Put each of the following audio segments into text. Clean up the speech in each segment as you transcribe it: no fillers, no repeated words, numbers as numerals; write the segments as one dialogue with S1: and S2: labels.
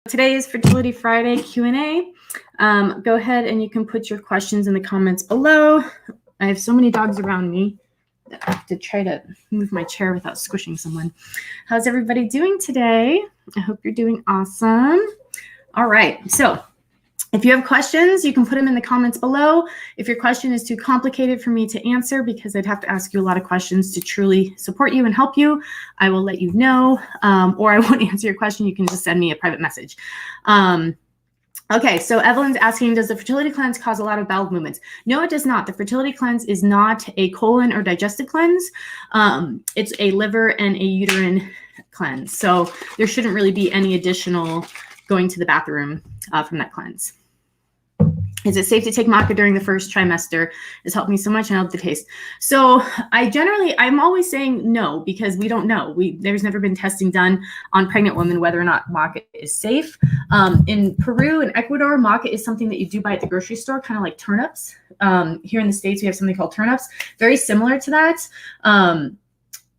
S1: Today is Fertility Friday Q&A. Go ahead and you can put your questions in the comments below. I have so many dogs around me that I have to try to move my chair without squishing someone. How's everybody doing today? I hope you're doing awesome. All right, so if you have questions, you can put them in the comments below. If your question is too complicated for me to answer, because I'd have to ask you a lot of questions to truly support you and help you, I will let you know, or I won't answer your question. You can just send me a private message. Okay, so Evelyn's asking, does the fertility cleanse cause a lot of bowel movements? No, it does not. The fertility cleanse is not a colon or digestive cleanse. It's a liver and a uterine cleanse. So there shouldn't really be any additional going to the bathroom from that cleanse. Is it safe to take maca during the first trimester? It's helped me so much and I love the taste. So I'm always saying no, because we don't know. There's never been testing done on pregnant women whether or not maca is safe. In Peru and Ecuador, maca is something that you do buy at the grocery store, kind of like turnips. Here in the States, we have something called turnips, very similar to that.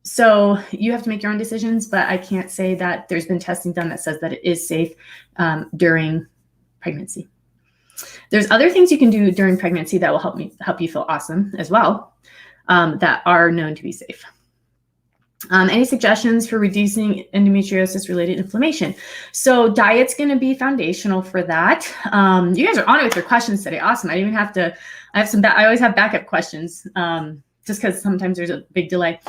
S1: So you have to make your own decisions, but I can't say that there's been testing done that says that it is safe during pregnancy. There's other things you can do during pregnancy that will help you feel awesome as well, that are known to be safe. Any suggestions for reducing endometriosis related inflammation? So diet's going to be foundational for that. You guys are on it with your questions today. Awesome. I didn't even have to, I always have backup questions, just because sometimes there's a big delay.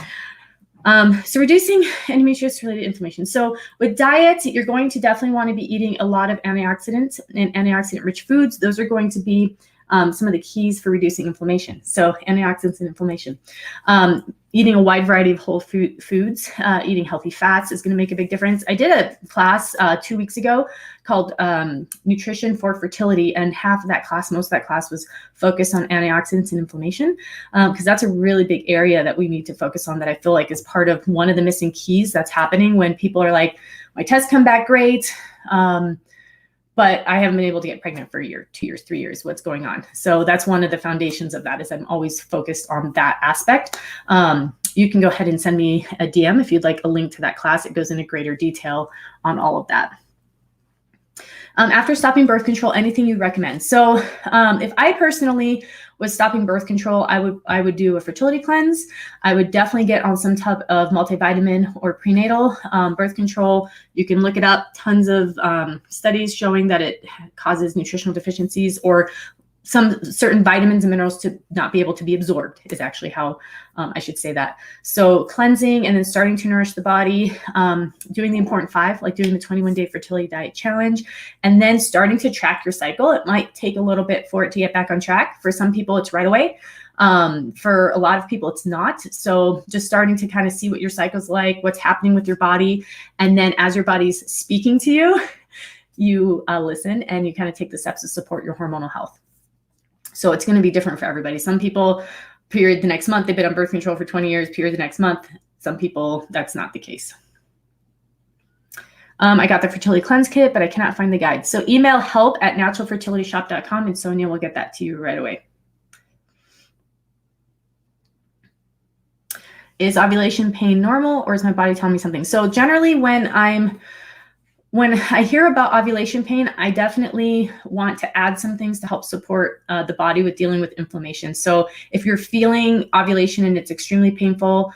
S1: So reducing endometriosis-related inflammation. So with diet, you're going to definitely want to be eating a lot of antioxidants and antioxidant-rich foods. Those are going to be some of the keys for reducing inflammation. So antioxidants and inflammation. Eating a wide variety of whole foods, eating healthy fats is going to make a big difference. I did a class 2 weeks ago called Nutrition for Fertility, and most of that class was focused on antioxidants and inflammation, because that's a really big area that we need to focus on, that I feel like is part of one of the missing keys that's happening when people are like, my tests come back great, but I haven't been able to get pregnant for a year, 2 years, 3 years. What's going on? So that's one of the foundations of that, is I'm always focused on that aspect. You can go ahead and send me a DM if you'd like a link to that class. It goes into greater detail on all of that. After stopping birth control, anything you recommend? So if I personally was stopping birth control, I would do a fertility cleanse. I would definitely get on some type of multivitamin or prenatal birth control. You can look it up. Tons of studies showing that it causes nutritional deficiencies, or some certain vitamins and minerals to not be able to be absorbed, is actually how I should say that. So cleansing and then starting to nourish the body, doing the important 5, like doing the 21-day fertility diet challenge, and then starting to track your cycle. It might take a little bit for it to get back on track. For some people, it's right away. For a lot of people, it's not. So just starting to kind of see what your cycle's like, what's happening with your body. And then as your body's speaking to you, you listen and you kind of take the steps to support your hormonal health. So it's going to be different for everybody. Some people, period the next month, they've been on birth control for 20 years, period the next month. Some people, that's not the case. I got the fertility cleanse kit, but I cannot find the guide. So email help@naturalfertilityshop.com and Sonia will get that to you right away. Is ovulation pain normal, or is my body telling me something? So generally when I hear about ovulation pain, I definitely want to add some things to help support the body with dealing with inflammation. So if you're feeling ovulation and it's extremely painful,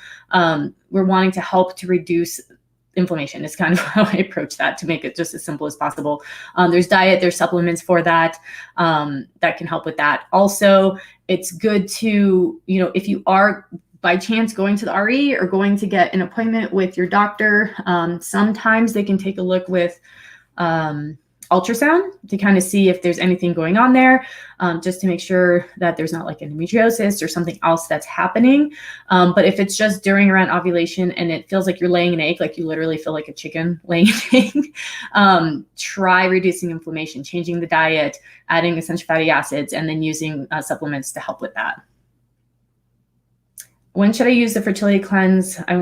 S1: we're wanting to help to reduce inflammation. It's kind of how I approach that, to make it just as simple as possible. There's diet, there's supplements for that, that can help with that. Also, it's good to, if you are by chance going to the RE or going to get an appointment with your doctor, sometimes they can take a look with ultrasound to kind of see if there's anything going on there, just to make sure that there's not like endometriosis or something else that's happening. But if it's just during around ovulation and it feels like you're laying an egg, like you literally feel like a chicken laying an egg, try reducing inflammation, changing the diet, adding essential fatty acids, and then using supplements to help with that. When should I use the fertility cleanse? I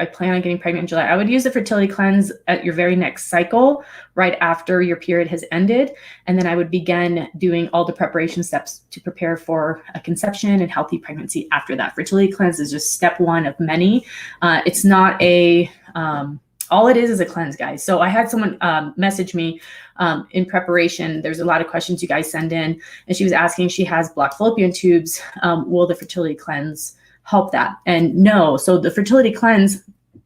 S1: plan on getting pregnant in July. I would use the fertility cleanse at your very next cycle, right after your period has ended. And then I would begin doing all the preparation steps to prepare for a conception and healthy pregnancy after that. Fertility cleanse is just step 1 of many. It's not a All it is a cleanse, guys. So I had someone message me in preparation. There's a lot of questions you guys send in, and she was asking, she has blocked fallopian tubes. Will the fertility cleanse help that? And no. So the fertility cleanse,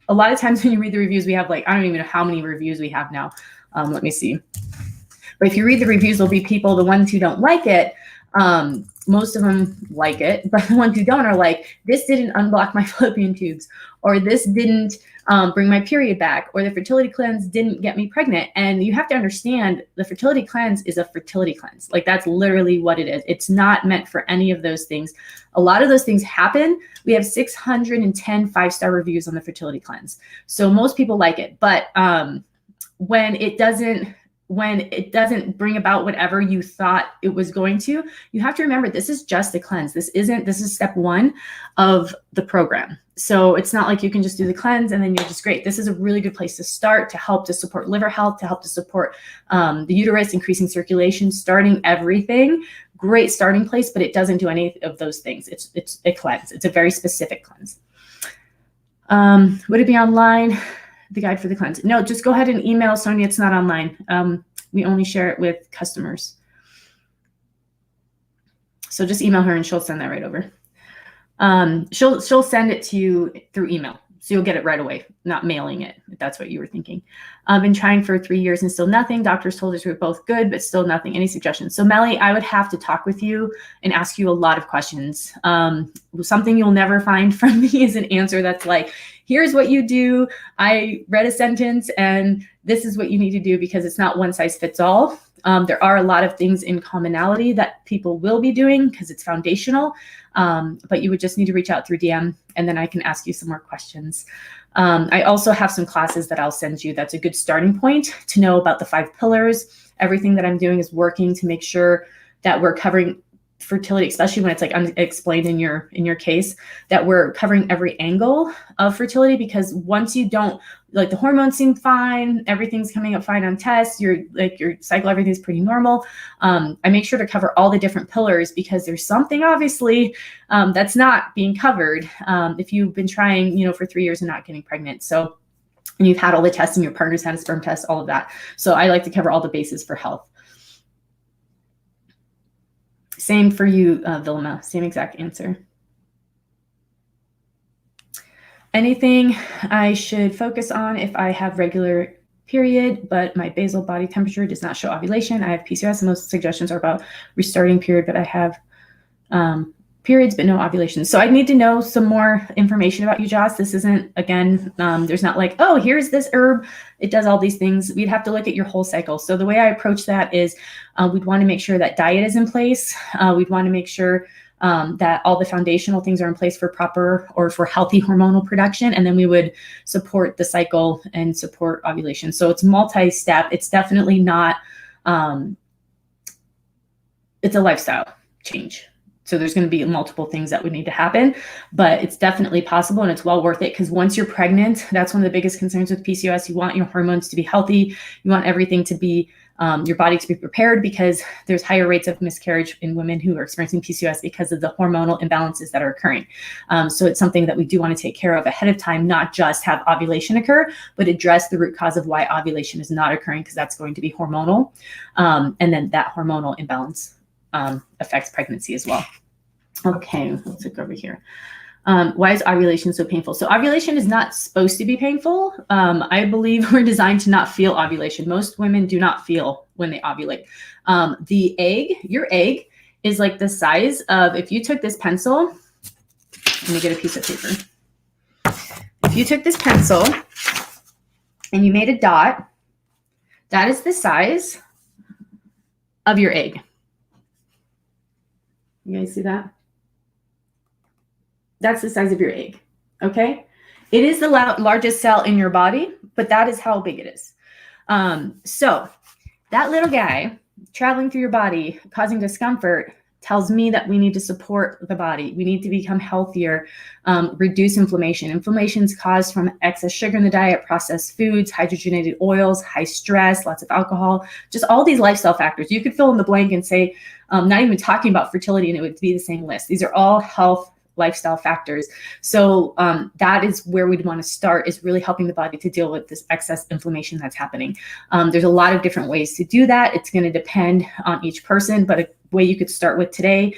S1: a lot of times when you read the reviews, we have like, I don't even know how many reviews we have now. Let me see. But if you read the reviews, there'll be people, the ones who don't like it, most of them like it, but the ones who don't are like, this didn't unblock my fallopian tubes, or this didn't bring my period back, or the fertility cleanse didn't get me pregnant. And you have to understand, the fertility cleanse is a fertility cleanse. Like, that's literally what it is. It's not meant for any of those things. A lot of those things happen. We have 610 5-star reviews on the fertility cleanse. So most people like it, but when it doesn't bring about whatever you thought it was going to, you have to remember, this is just a cleanse. This is step 1 of the program. So it's not like you can just do the cleanse and then you're just great. This is a really good place to start, to help to support liver health, to help to support the uterus, increasing circulation, starting everything. Great starting place, but it doesn't do any of those things. It's a cleanse. It's a very specific cleanse. Would it be online? The guide for the cleanse? No, just go ahead and email Sonia. It's not online. We only share it with customers. So just email her and she'll send that right over. She'll send it to you through email. So you'll get it right away, not mailing it, if that's what you were thinking. I've been trying for 3 years and still nothing. Doctors told us we were both good, but still nothing. Any suggestions? So Melly, I would have to talk with you and ask you a lot of questions. Something you'll never find from me is an answer that's like, here's what you do. I read a sentence and this is what you need to do, because it's not one size fits all. There are a lot of things in commonality that people will be doing because it's foundational, but you would just need to reach out through DM and then I can ask you some more questions. I also have some classes that I'll send you. That's a good starting point to know about the 5 pillars. Everything that I'm doing is working to make sure that we're covering fertility, especially when it's like unexplained in your case, that we're covering every angle of fertility. Because once you don't, like, the hormones seem fine, everything's coming up fine on tests, your cycle, everything's pretty normal. I make sure to cover all the different pillars because there's something obviously that's not being covered if you've been trying, for 3 years and not getting pregnant. So, and you've had all the tests and your partner's had a sperm test, all of that. So I like to cover all the bases for health. Same for you, Vilma, same exact answer. Anything I should focus on if I have regular period, but my basal body temperature does not show ovulation? I have PCOS, and most suggestions are about restarting period, but I have periods, but no ovulation. So I need to know some more information about you, Joss. This isn't, again, there's not like, oh, here's this herb, it does all these things. We'd have to look at your whole cycle. So the way I approach that is we'd want to make sure that diet is in place. We'd want to make sure that all the foundational things are in place for proper or for healthy hormonal production. And then we would support the cycle and support ovulation. So it's multi-step. It's definitely not, it's a lifestyle change. So there's going to be multiple things that would need to happen, but it's definitely possible and it's well worth it, because once you're pregnant, that's one of the biggest concerns with PCOS. You want your hormones to be healthy. You want everything to be, your body to be prepared, because there's higher rates of miscarriage in women who are experiencing PCOS because of the hormonal imbalances that are occurring. So it's something that we do want to take care of ahead of time, not just have ovulation occur, but address the root cause of why ovulation is not occurring, because that's going to be hormonal. And then that hormonal imbalance affects pregnancy as well. Okay, let's look over here. Why is ovulation so painful? So ovulation is not supposed to be painful. I believe we're designed to not feel ovulation. Most women do not feel when they ovulate. The egg, your egg, is like the size of, if you took this pencil, let me get a piece of paper. If you took this pencil and you made a dot, that is the size of your egg. You guys see that? That's the size of your egg, okay? It is the largest cell in your body, but that is how big it is. So that little guy traveling through your body, causing discomfort, tells me that we need to support the body. We need to become healthier, reduce inflammation. Inflammation is caused from excess sugar in the diet, processed foods, hydrogenated oils, high stress, lots of alcohol, just all these lifestyle factors. You could fill in the blank and say, not even talking about fertility, and it would be the same list. These are all health lifestyle factors. So that is where we'd want to start, is really helping the body to deal with this excess inflammation that's happening. There's a lot of different ways to do that. It's going to depend on each person, but a way you could start with today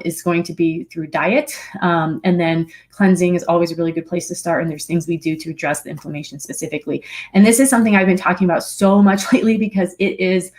S1: is going to be through diet. And then cleansing is always a really good place to start. And there's things we do to address the inflammation specifically. And this is something I've been talking about so much lately, because it is,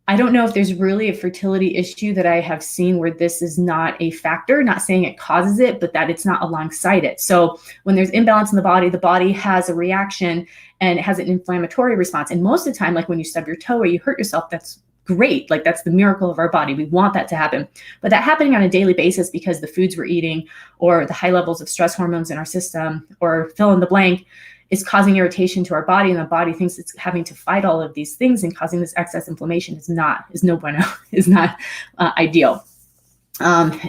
S1: I don't know if there's really a fertility issue that I have seen where this is not a factor, not saying it causes it, but that it's not alongside it. So when there's imbalance in the body has a reaction and it has an inflammatory response. And most of the time, like when you stub your toe or you hurt yourself, that's great. Like that's the miracle of our body. We want that to happen. But that happening on a daily basis because the foods we're eating or the high levels of stress hormones in our system or fill in the blank is causing irritation to our body, and the body thinks it's having to fight all of these things and causing this excess inflammation is no bueno, is not ideal.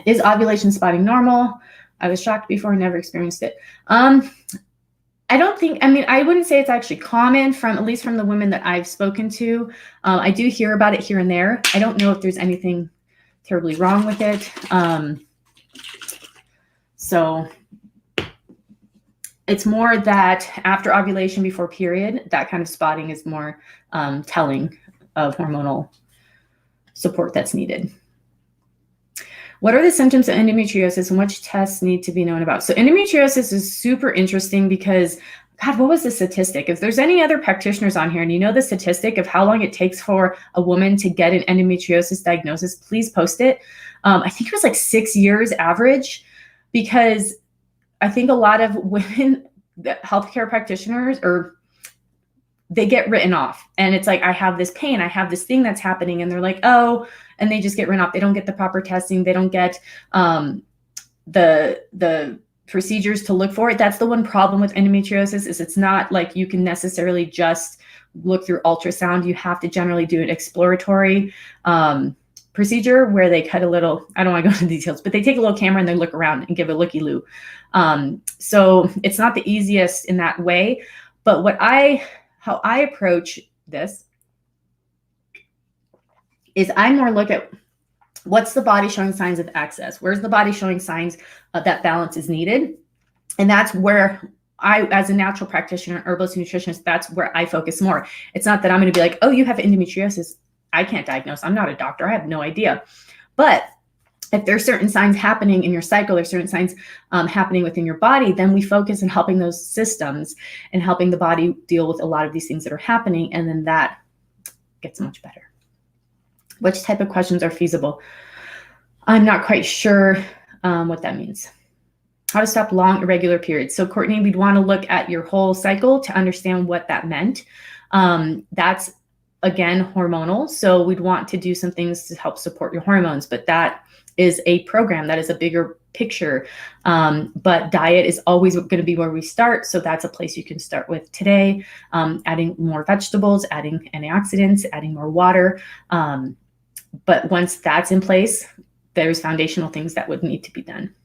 S1: Is ovulation spotting normal? I was shocked before, never experienced it. I don't think, I mean, I wouldn't say it's actually common, from at least from the women that I've spoken to. I do hear about it here and there. I don't know if there's anything terribly wrong with it. So it's more that after ovulation, before period, that kind of spotting is more telling of hormonal support that's needed. What are the symptoms of endometriosis and which tests need to be known about? So endometriosis is super interesting because, God, what was the statistic? If there's any other practitioners on here and you know the statistic of how long it takes for a woman to get an endometriosis diagnosis, please post it. I think it was like 6 years average, because I think a lot of women, healthcare practitioners, they get written off, and it's like, I have this pain, I have this thing that's happening, and they're like, oh, and they just get written off. They don't get the proper testing. They don't get the procedures to look for it. That's the one problem with endometriosis, is it's not like you can necessarily just look through ultrasound. You have to generally do an exploratory procedure where they cut a little, I don't want to go into details, but they take a little camera and they look around and give a looky-loo. So it's not the easiest in that way. But how I approach this is I more look at what's the body showing signs of excess. Where's the body showing signs that balance is needed? And that's where I, as a natural practitioner, herbalist, nutritionist, that's where I focus more. It's not that I'm going to be like, oh, you have endometriosis. I can't diagnose. I'm not a doctor. I have no idea. But if there's certain signs happening in your cycle, there's certain signs happening within your body, then we focus on helping those systems and helping the body deal with a lot of these things that are happening. And then that gets much better. Which type of questions are feasible? I'm not quite sure what that means. How to stop long irregular periods. So Courtney, we'd want to look at your whole cycle to understand what that meant. That's, again, hormonal. So we'd want to do some things to help support your hormones, but that is a program, that is a bigger picture. But diet is always going to be where we start. So that's a place you can start with today, adding more vegetables, adding antioxidants, adding more water. But once that's in place, there's foundational things that would need to be done.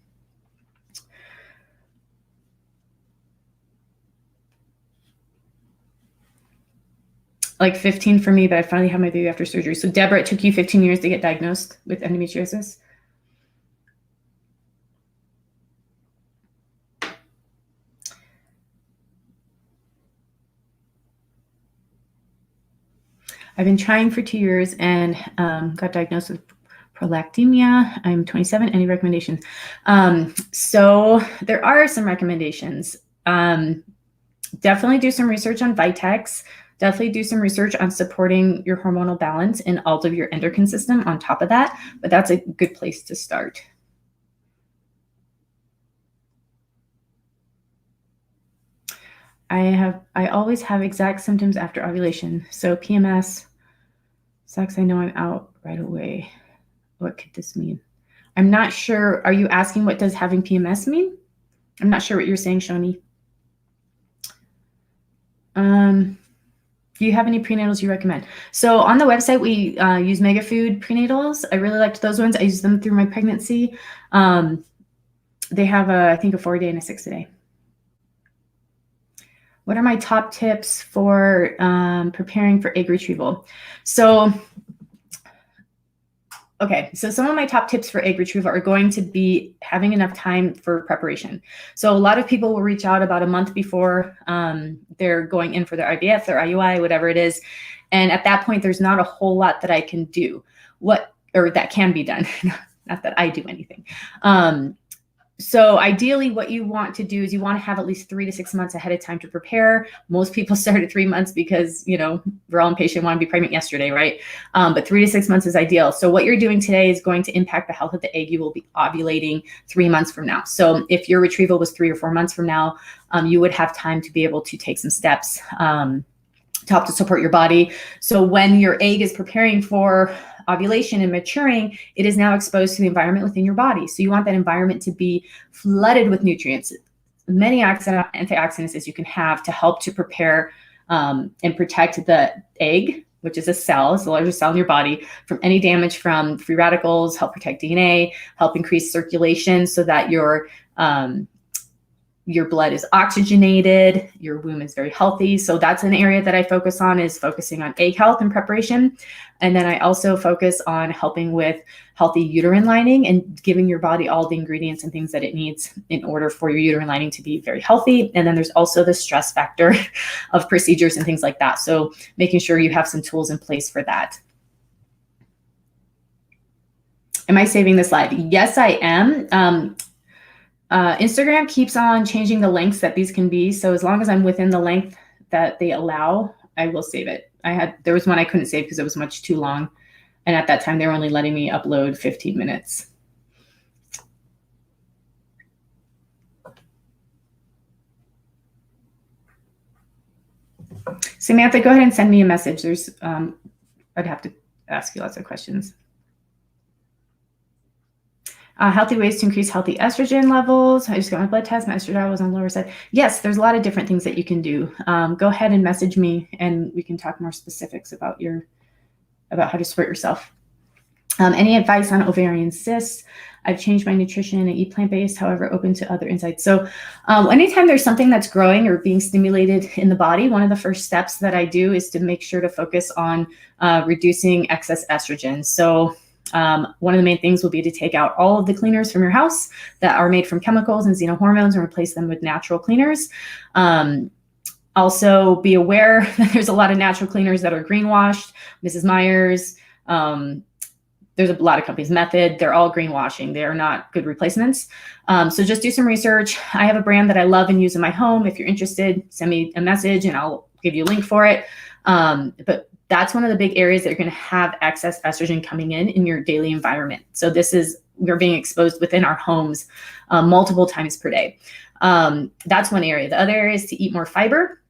S1: Like 15 for me, but I finally had my baby after surgery. So Deborah, it took you 15 years to get diagnosed with endometriosis? I've been trying for 2 years and got diagnosed with prolactemia. I'm 27. Any recommendations? So there are some recommendations. Definitely do some research on Vitex. Definitely do some research on supporting your hormonal balance and all of your endocrine system on top of that. But that's a good place to start. I always have exact symptoms after ovulation. So PMS, sex, I know I'm out right away. What could this mean? I'm not sure. Are you asking what does having PMS mean? I'm not sure what you're saying, Shoni. Do you have any prenatals you recommend? So on the website, we use Mega Food prenatals. I really liked those ones. I used them through my pregnancy. They have, I think, a 4-day and a 6-day. What are my top tips for preparing for egg retrieval? So Okay, so some of my top tips for egg retrieval are going to be having enough time for preparation. So a lot of people will reach out about a month before they're going in for their IVF, their IUI, whatever it is. And at that point, there's not a whole lot that I can do, or that can be done. Not that I do anything. So ideally what you want to do is you want to have at least 3 to 6 months ahead of time to prepare. Most people start at 3 months because, you know, we're all impatient, want to be pregnant yesterday, right? But 3 to 6 months is ideal. So what you're doing today is going to impact the health of the egg. You will be ovulating 3 months from now. So if your retrieval was 3 or 4 months from now, you would have time to be able to take some steps to help to support your body. So when your egg is preparing for ovulation and maturing, it is now exposed to the environment within your body. So you want that environment to be flooded with nutrients, many antioxidants as you can have to help to prepare and protect the egg, which is a cell, it's the largest cell in your body, from any damage from free radicals, help protect DNA, help increase circulation so that your blood is oxygenated, your womb is very healthy. So that's an area that I focus on, is focusing on egg health and preparation. And then I also focus on helping with healthy uterine lining and giving your body all the ingredients and things that it needs in order for your uterine lining to be very healthy. And then there's also the stress factor of procedures and things like that. So making sure you have some tools in place for that. Am I saving the slide? Yes, I am. Instagram keeps on changing the lengths that these can be. So as long as I'm within the length that they allow, I will save it. There was one I couldn't save because it was much too long. And at that time, they were only letting me upload 15 minutes. Samantha, go ahead and send me a message. I'd have to ask you lots of questions. Healthy ways to increase healthy estrogen levels. I just got my blood test. My estrogen was on the lower side. Yes, there's a lot of different things that you can do. Go ahead and message me, and we can talk more specifics about how to support yourself. Any advice on ovarian cysts? I've changed my nutrition and eat plant-based, however, open to other insights. So anytime there's something that's growing or being stimulated in the body, one of the first steps that I do is to make sure to focus on reducing excess estrogen. So one of the main things will be to take out all of the cleaners from your house that are made from chemicals and xenohormones and replace them with natural cleaners. Also be aware that there's a lot of natural cleaners that are greenwashed. Mrs. Meyer's, there's a lot of companies, Method, they're all greenwashing. They are not good replacements. So just do some research. I have a brand that I love and use in my home. If you're interested, send me a message and I'll give you a link for it. But that's one of the big areas that you're going to have excess estrogen coming in your daily environment. So we're being exposed within our homes multiple times per day. That's one area. The other area is to eat more fiber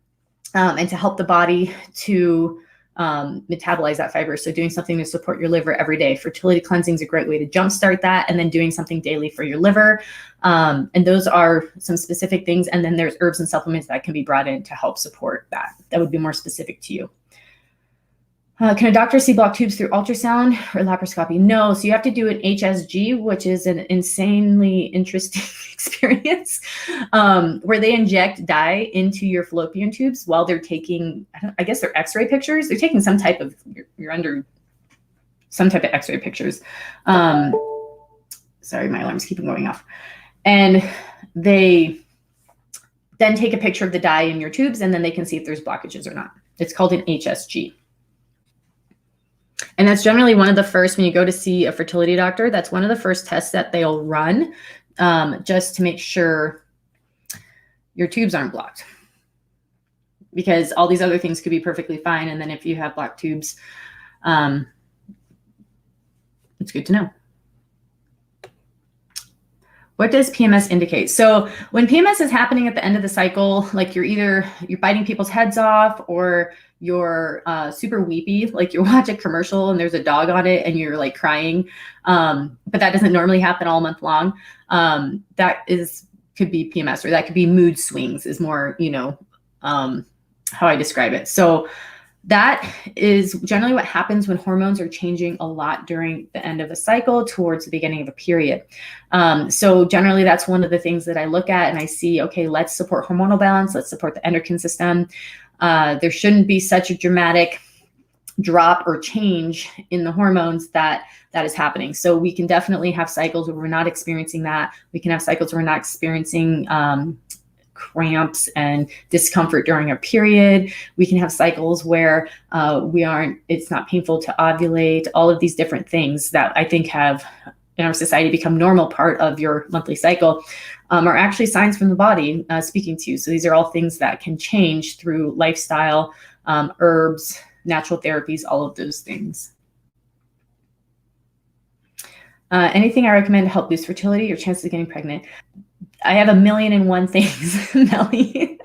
S1: and to help the body to metabolize that fiber. So doing something to support your liver every day. Fertility cleansing is a great way to jumpstart that, and then doing something daily for your liver. And those are some specific things. And then there's herbs and supplements that can be brought in to help support that. That would be more specific to you. Can a doctor see blocked tubes through ultrasound or laparoscopy? No. So you have to do an HSG, which is an insanely interesting experience, where they inject dye into your fallopian tubes while they're taking, I guess they're X-ray pictures. They're taking some type of, you're under some type of X-ray pictures. Sorry, my alarm's keeping going off. And they then take a picture of the dye in your tubes, and then they can see if there's blockages or not. It's called an HSG. And that's generally one of the first, when you go to see a fertility doctor, that's one of the first tests that they'll run just to make sure your tubes aren't blocked. Because all these other things could be perfectly fine. And then if you have blocked tubes, it's good to know. What does PMS indicate? So when PMS is happening at the end of the cycle, like you're biting people's heads off, or you're super weepy, like you watch a commercial and there's a dog on it and you're like crying, but that doesn't normally happen all month long. Could be PMS, or that could be mood swings is more, how I describe it. So that is generally what happens when hormones are changing a lot during the end of a cycle towards the beginning of a period. So generally that's one of the things that I look at and I see, okay, let's support hormonal balance. Let's support the endocrine system. There shouldn't be such a dramatic drop or change in the hormones that is happening. So we can definitely have cycles where we're not experiencing that. We can have cycles where we're not experiencing cramps and discomfort during our period. We can have cycles where it's not painful to ovulate. All of these different things that I think have in our society become normal part of your monthly cycle are actually signs from the body speaking to you. So these are all things that can change through lifestyle, herbs, natural therapies, all of those things. Anything I recommend to help boost fertility or chances of getting pregnant? I have 1,000,001 things, Melly.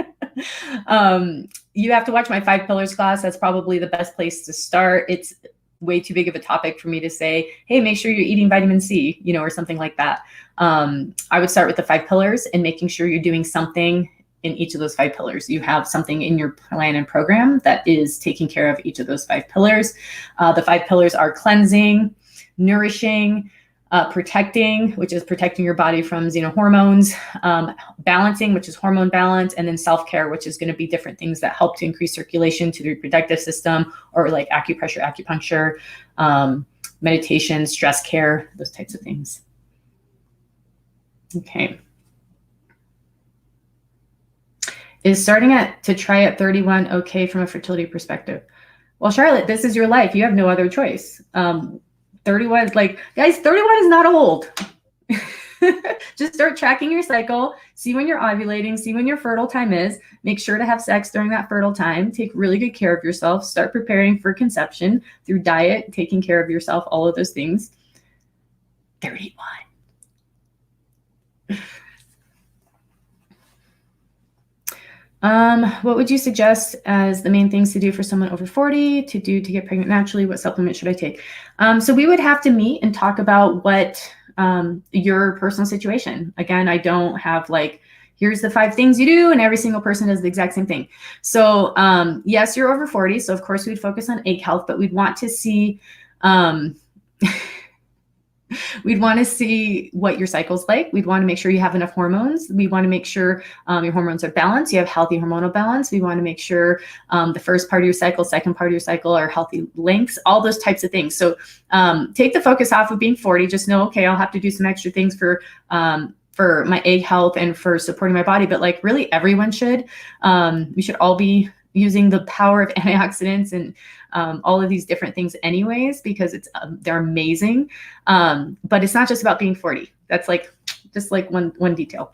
S1: You have to watch my 5 pillars class. That's probably the best place to start. It's way too big of a topic for me to say, hey, make sure you're eating vitamin C, or something like that. I would start with the 5 pillars and making sure you're doing something in each of those 5 pillars. You have something in your plan and program that is taking care of each of those 5 pillars. The 5 pillars are cleansing, nourishing, protecting, which is protecting your body from xenohormones, balancing, which is hormone balance, and then self-care, which is going to be different things that help to increase circulation to the reproductive system, or like acupressure, acupuncture, meditation, stress care, those types of things. Okay. Is starting to try at 31 okay from a fertility perspective? Well, Charlotte, this is your life. You have no other choice. 31 is guys, 31 is not old. Just start tracking your cycle, see when you're ovulating, see when your fertile time is, make sure to have sex during that fertile time, take really good care of yourself, start preparing for conception through diet, taking care of yourself, all of those things. 31. What would you suggest as the main things to do for someone over 40 to get pregnant naturally? What supplement should I take? So we would have to meet and talk about what your personal situation. Again, I don't have here's the 5 things you do, and every single person does the exact same thing. So yes, you're over 40. So of course we'd focus on egg health, but we'd want to see we'd want to see what your cycle's like. We'd want to make sure you have enough hormones. We want to make sure your hormones are balanced. You have healthy hormonal balance. We want to make sure the first part of your cycle, second part of your cycle are healthy lengths, all those types of things. So take the focus off of being 40. Just know, okay, I'll have to do some extra things for my egg health and for supporting my body. But really everyone should. We should all be using the power of antioxidants and all of these different things anyways, because they're amazing. But it's not just about being 40. That's just one detail.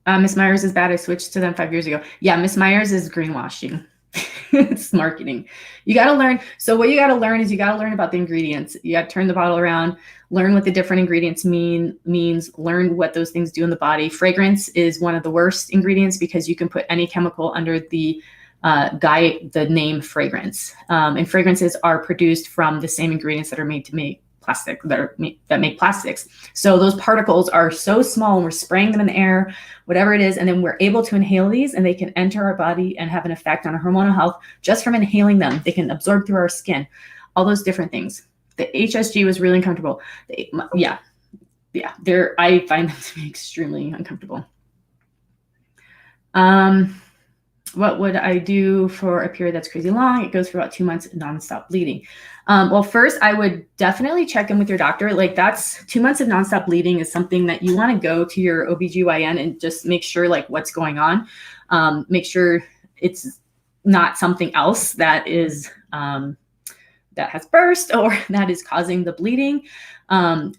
S1: Miss Myers is bad. I switched to them 5 years ago. Yeah, Miss Myers is greenwashing. It's marketing. You got to learn. So what you got to learn is you got to learn about the ingredients. You got to turn the bottle around, learn what the different ingredients means, learn what those things do in the body. Fragrance is one of the worst ingredients because you can put any chemical under the name fragrance. And fragrances are produced from the same ingredients that are made to make plastic, that make plastics. So those particles are so small and we're spraying them in the air, whatever it is, and then we're able to inhale these and they can enter our body and have an effect on our hormonal health just from inhaling them. They can absorb through our skin, all those different things. The HSG was really uncomfortable. I find them to be extremely uncomfortable. What would I do for a period that's crazy long? It goes for about 2 months, nonstop bleeding. Well, first I would definitely check in with your doctor. That's 2 months of nonstop bleeding is something that you want to go to your OBGYN and just make sure what's going on. Make sure it's not something else that is, that has burst or that is causing the bleeding.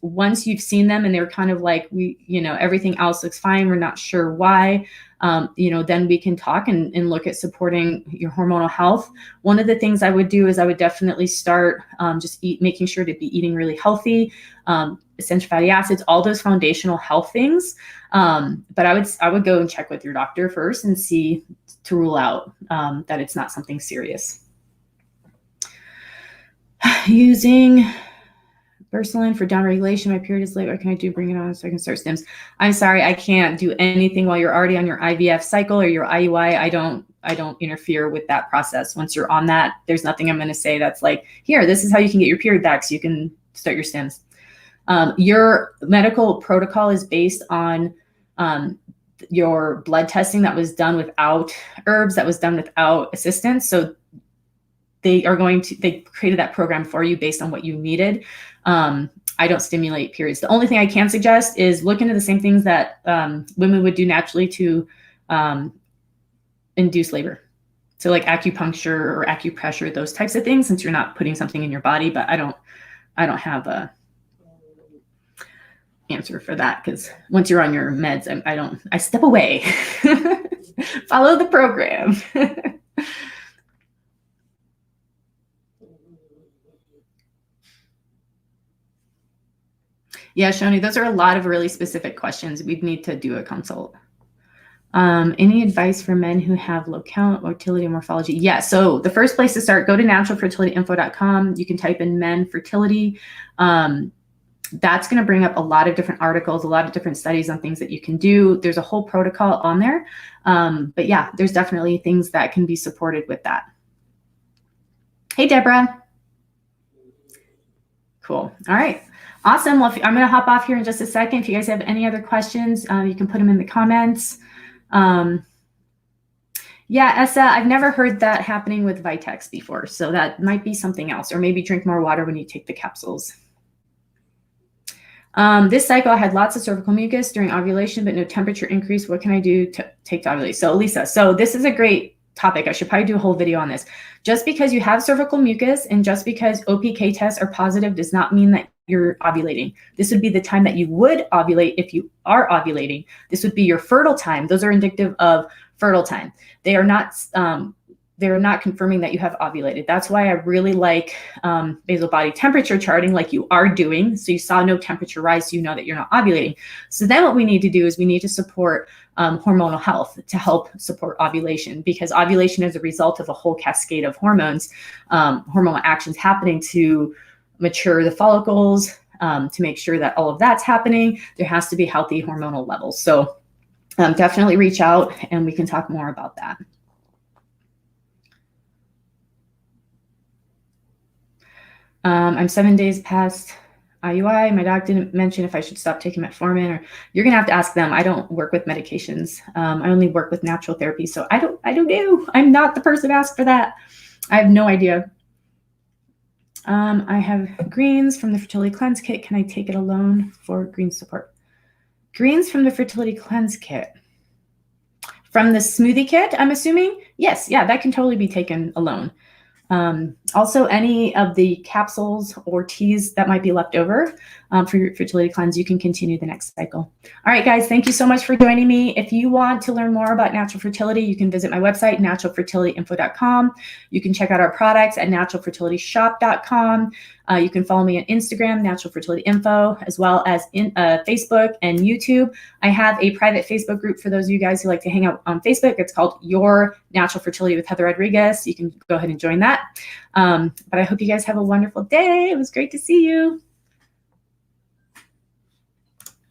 S1: Once you've seen them and they're kind of everything else looks fine, we're not sure why, then we can talk and look at supporting your hormonal health. One of the things I would do is I would definitely start making sure to be eating really healthy, essential fatty acids, all those foundational health things. But I would go and check with your doctor first and see to rule out that it's not something serious. Using Ursulin for downregulation. My period is late. What can I do? Bring it on so I can start stims. I'm sorry, I can't do anything while you're already on your IVF cycle or your IUI. I don't interfere with that process. Once you're on that, there's nothing I'm going to say that's here, this is how you can get your period back so you can start your stims. Your medical protocol is based on your blood testing that was done without herbs, that was done without assistance. So they created that program for you based on what you needed. I don't stimulate periods. The only thing I can suggest is look into the same things that women would do naturally to induce labor. So like acupuncture or acupressure, those types of things, since you're not putting something in your body. But I don't have a answer for that, because once you're on your meds, I step away. Follow the program. Yeah, Shoni, those are a lot of really specific questions. We'd need to do a consult. Any advice for men who have low count, motility, morphology? Yeah, so the first place to start, go to naturalfertilityinfo.com. You can type in men fertility. That's going to bring up a lot of different articles, a lot of different studies on things that you can do. There's a whole protocol on there. But yeah, there's definitely things that can be supported with that. Hey, Deborah. Cool. All right. Awesome. Well, I'm going to hop off here in just a second. If you guys have any other questions, you can put them in the comments. Yeah, Essa, I've never heard that happening with Vitex before, so that might be something else, or maybe drink more water when you take the capsules. This cycle I had lots of cervical mucus during ovulation, but no temperature increase. What can I do to take to ovulate? So Lisa, so this is a great topic. I should probably do a whole video on this. Just because you have cervical mucus and just because OPK tests are positive does not mean that you're ovulating. This would be the time that you would ovulate if you are ovulating. This would be your fertile time. Those are indicative of fertile time. They are not confirming that you have ovulated. That's why I really like basal body temperature charting like you are doing. So you saw no temperature rise, so you know that you're not ovulating. So then what we need to do is we need to support hormonal health to help support ovulation, because ovulation is a result of a whole cascade of hormones, hormonal actions happening to mature the follicles, to make sure that all of that's happening. There has to be healthy hormonal levels. So definitely reach out and we can talk more about that. I'm 7 days past IUI. My doc didn't mention if I should stop taking metformin, or you're gonna have to ask them. I don't work with medications. I only work with natural therapy. So I don't know. I'm not the person to ask for that. I have no idea. I have greens from the Fertility Cleanse Kit. Can I take it alone for green support? Greens from the Fertility Cleanse Kit. From the smoothie kit, I'm assuming? Yes, yeah, that can totally be taken alone. Also, any of the capsules or teas that might be left over for your fertility cleanse, you can continue the next cycle. All right, guys, thank you so much for joining me. If you want to learn more about natural fertility, you can visit my website, naturalfertilityinfo.com. You can check out our products at naturalfertilityshop.com. You can follow me on Instagram, Natural Fertility Info, as well as in Facebook and YouTube. I have a private Facebook group for those of you guys who like to hang out on Facebook. It's called Your Natural Fertility with Hethir Rodriguez. You can go ahead and join that. But I hope you guys have a wonderful day. It was great to see you.